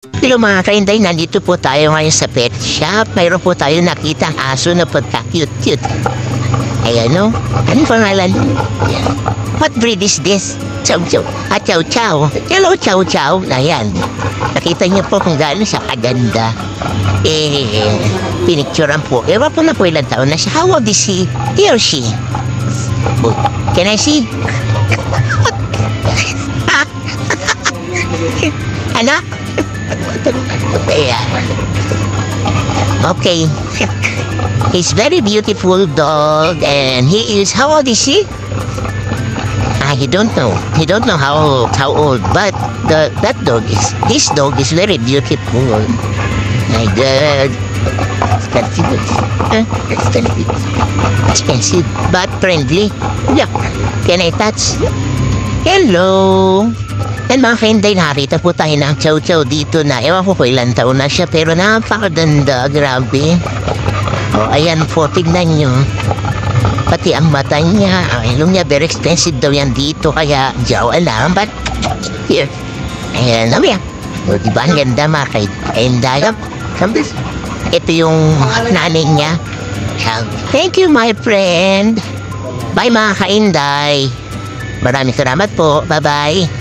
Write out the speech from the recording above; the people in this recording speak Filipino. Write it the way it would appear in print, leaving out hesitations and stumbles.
Hello mga kainday, nandito po tayo ngayon sa pet shop. Mayroon po tayo nakita ang aso na pagka-cute-cute. Ayan o. Anong pangalan? What breed is this? Chow Chow. Chow Chow. Hello Chow Chow. Ayan. Nakita niyo po kung gaano siya kaganda. Pinicturean po. Ewan po na po ilang taon na siya. How old is he or she? Oh, can I see? Anak? Okay. He's very beautiful dog and he is, how old is he? He don't know. He don't know how old, but his dog is very beautiful. My God. Expensive, but friendly. Yeah. Can I touch? Hello. And mga kainday, nakita po tayo ng Chow Chow dito na, ewan ko ilang taon na siya, pero napakaganda, grabe. O, ayan po, tignan nyo. Pati ang mata niya, ang ilong niya, very expensive daw yan dito, kaya jaw alam, but here. Ayan, naman yan. O, diba ang ganda mga kainday? Ito yung nanay niya. Thank you, my friend. Bye mga kainday. Maraming salamat po. Bye-bye.